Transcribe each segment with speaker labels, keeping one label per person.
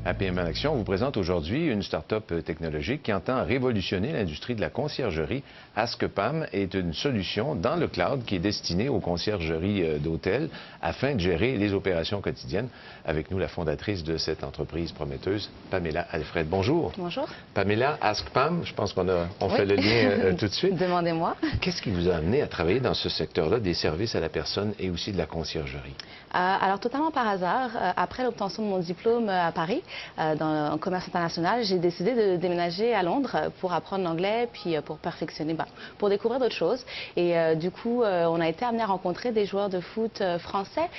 Speaker 1: APM en Action vous présente aujourd'hui une start-up technologique qui entend révolutionner l'industrie de la conciergerie. AskPam est une solution dans le cloud qui est destinée aux conciergeries d'hôtels afin de gérer les opérations quotidiennes. Avec nous, la fondatrice de cette entreprise prometteuse, Pamela Alfred. Bonjour.
Speaker 2: Bonjour.
Speaker 1: Pamela, AskPam, je pense qu'on fait le lien tout de suite.
Speaker 2: Demandez-moi.
Speaker 1: Qu'est-ce qui vous a amené à travailler dans ce secteur-là des services à la personne et aussi de la conciergerie?
Speaker 2: Alors, totalement par hasard, après l'obtention de mon diplôme à Paris, en commerce international, j'ai décidé de déménager à Londres pour apprendre l'anglais, puis pour perfectionner, pour découvrir d'autres choses. Et du coup, on a été amené à rencontrer des joueurs de foot français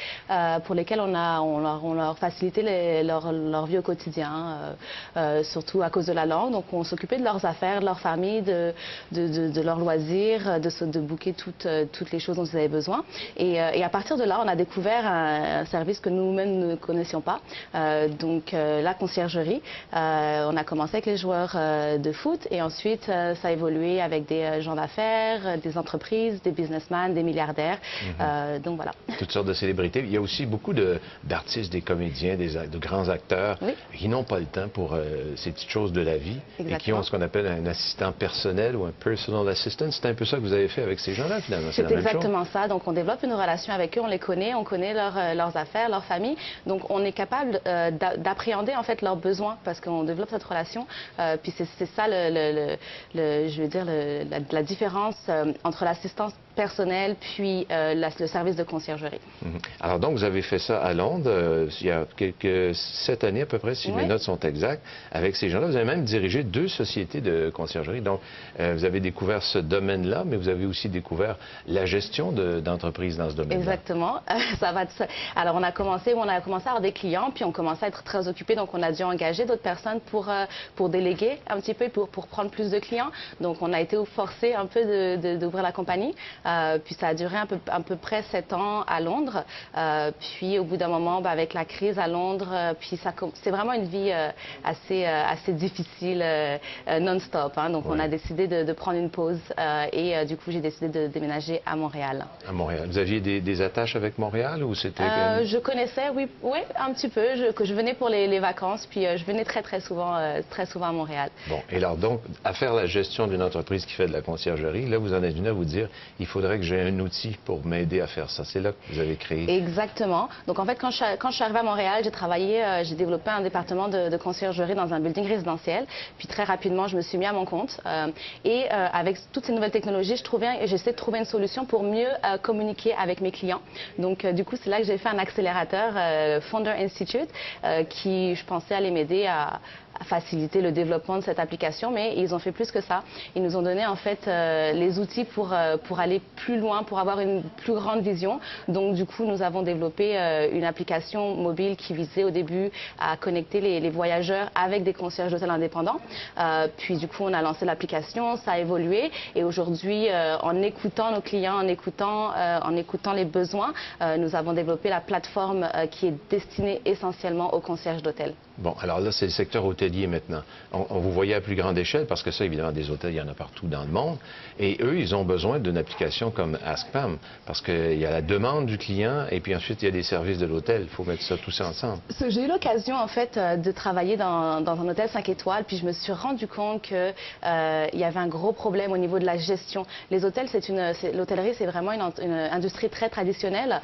Speaker 2: pour lesquels on leur facilitait leur vie au quotidien, surtout à cause de la langue. Donc, on s'occupait de leurs affaires, de leur famille, de leurs loisirs, de booker toutes les choses dont ils avaient besoin. Et à partir de là, on a découvert un service que nous-mêmes ne connaissions pas, donc la conciergerie. On a commencé avec les joueurs de foot et ensuite ça a évolué avec des gens d'affaires, des entreprises, des businessmen, des milliardaires. Donc voilà. Toutes
Speaker 1: sortes de célébrités. Il y a aussi beaucoup d'artistes, des comédiens, de grands acteurs qui n'ont pas le temps pour ces petites choses de la vie. Exactement. Et qui ont ce qu'on appelle un assistant personnel ou un personal assistant. C'est un peu ça que vous avez fait avec ces gens-là finalement.
Speaker 2: C'est exactement ça. Donc on développe une relation avec eux, on les connaît, on connaît leurs affaires, leur famille. Donc on est capable d'appréhender en fait leurs besoins parce qu'on développe cette relation. Puis c'est ça je veux dire la différence entre l'assistance personnelle puis le service de conciergerie.
Speaker 1: Alors donc vous avez fait ça à Londres il y a 7 années à peu près, si mes notes sont exactes, avec ces gens-là. Vous avez même dirigé 2 sociétés de conciergerie. Donc vous avez découvert ce domaine-là, mais vous avez aussi découvert la gestion d'entreprises dans ce domaine-là.
Speaker 2: Exactement. Alors on a commencé à avoir des clients, puis on commençait à être très occupés, donc on a dû engager d'autres personnes pour déléguer un petit peu, pour prendre plus de clients. Donc on a été forcé un peu d'ouvrir la compagnie. Puis ça a duré à peu près 7 ans à Londres. Puis au bout d'un moment, avec la crise à Londres, puis c'est vraiment une vie assez difficile, non-stop. Donc on a décidé de prendre une pause et du coup j'ai décidé de déménager à Montréal.
Speaker 1: À Montréal. Vous aviez des attaches avec Montréal ou c'était...
Speaker 2: Je connaissais, oui, un petit peu. Je venais pour les vacances, puis je venais très souvent à Montréal.
Speaker 1: Bon, et alors donc, à faire la gestion d'une entreprise qui fait de la conciergerie, là vous en êtes venu à vous dire, il faudrait que j'ai un outil pour m'aider à faire ça. C'est là que vous avez créé.
Speaker 2: Exactement. Donc en fait, quand je suis arrivée à Montréal, j'ai développé un département de conciergerie dans un building résidentiel. Puis très rapidement, je me suis mis à mon compte. Et avec toutes ces nouvelles technologies, j'essaie de trouver une solution pour mieux communiquer avec mes clients. Donc du coup, c'est là que j'ai fait un accélérateur, Founder Institute, qui, je pensais, allait m'aider à faciliter le développement de cette application, mais ils ont fait plus que ça. Ils nous ont donné en fait les outils pour aller plus loin, pour avoir une plus grande vision. Donc du coup, nous avons développé une application mobile qui visait au début à connecter les voyageurs avec des concierges d'hôtels indépendants. Puis du coup, on a lancé l'application, ça a évolué et aujourd'hui, en écoutant nos clients, en écoutant les besoins, nous avons développé la plateforme qui est destinée essentiellement aux concierges d'hôtels.
Speaker 1: Bon, alors là, c'est le secteur hôtelier maintenant. On vous voyait à plus grande échelle, parce que ça, évidemment, des hôtels, il y en a partout dans le monde. Et eux, ils ont besoin d'une application comme AskPam, parce qu'il y a la demande du client, et puis ensuite, il y a des services de l'hôtel. Il faut mettre ça tout ça ensemble.
Speaker 2: J'ai eu l'occasion, en fait, de travailler dans un hôtel 5 étoiles, puis je me suis rendu compte qu'il y avait un gros problème au niveau de la gestion. Les hôtels, l'hôtellerie, c'est vraiment une industrie très traditionnelle.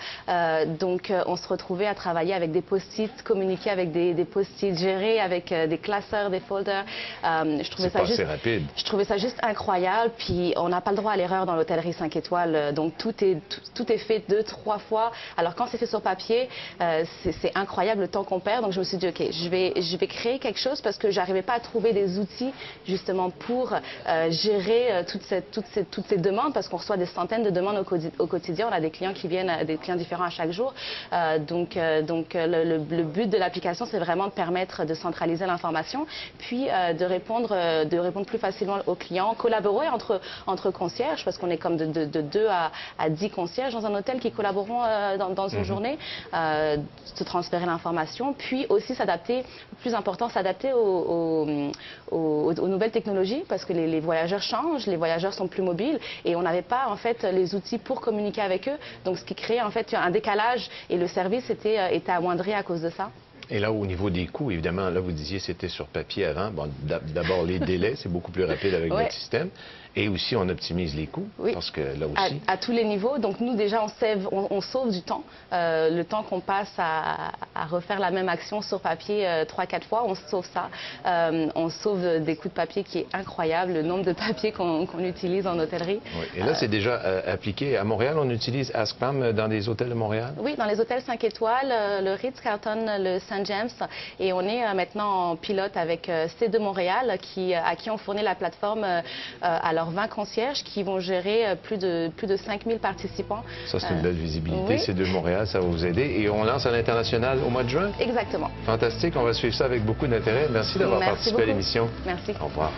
Speaker 2: Donc, on se retrouvait à travailler avec des post-it, communiquer avec des post-it, géré avec des classeurs, des folders. Je trouvais ça juste incroyable. Puis on n'a pas le droit à l'erreur dans l'hôtellerie 5 étoiles. Donc tout est fait 2, 3 fois. Alors quand c'est fait sur papier, c'est incroyable le temps qu'on perd. Donc je me suis dit, OK, je vais créer quelque chose parce que j'arrivais pas à trouver des outils justement pour gérer toutes ces demandes parce qu'on reçoit des centaines de demandes au quotidien. On a des clients qui viennent, des clients différents à chaque jour. Donc le but de l'application, c'est vraiment de permettre de centraliser l'information, puis de répondre plus facilement aux clients, collaborer entre concierges, parce qu'on est comme de 2 à 10 concierges dans un hôtel qui collaboreront dans une journée, se transférer l'information, puis aussi s'adapter, le plus important, s'adapter aux nouvelles technologies, parce que les voyageurs changent, les voyageurs sont plus mobiles, et on n'avait pas en fait les outils pour communiquer avec eux, donc ce qui créait en fait un décalage, et le service était amoindri à cause de ça.
Speaker 1: Et là, au niveau des coûts, évidemment, là, vous disiez c'était sur papier avant. Bon, d'abord, les délais, c'est beaucoup plus rapide avec votre système. Et aussi, on optimise les coûts, parce que là aussi...
Speaker 2: À tous les niveaux. Donc, nous, déjà, on sauve du temps. Le temps qu'on passe à refaire la même action sur papier 3-4 fois, on sauve ça. On sauve des coûts de papier qui est incroyable, le nombre de papiers qu'on utilise en hôtellerie.
Speaker 1: Oui. Et là, c'est déjà appliqué. À Montréal, on utilise AskPam dans des hôtels de Montréal?
Speaker 2: Oui, dans les hôtels 5 étoiles, le Ritz-Carlton, le St. James. Et on est maintenant en pilote avec C2 Montréal, à qui on fournit la plateforme à leurs 20 concierges qui vont gérer plus de 5000 participants.
Speaker 1: Ça, c'est une belle visibilité.
Speaker 2: Oui.
Speaker 1: C2 Montréal, ça va vous aider. Et on lance à l'international au mois de juin?
Speaker 2: Exactement.
Speaker 1: Fantastique. On va suivre ça avec beaucoup d'intérêt. Merci d'avoir participé à l'émission.
Speaker 2: Merci.
Speaker 1: Au revoir.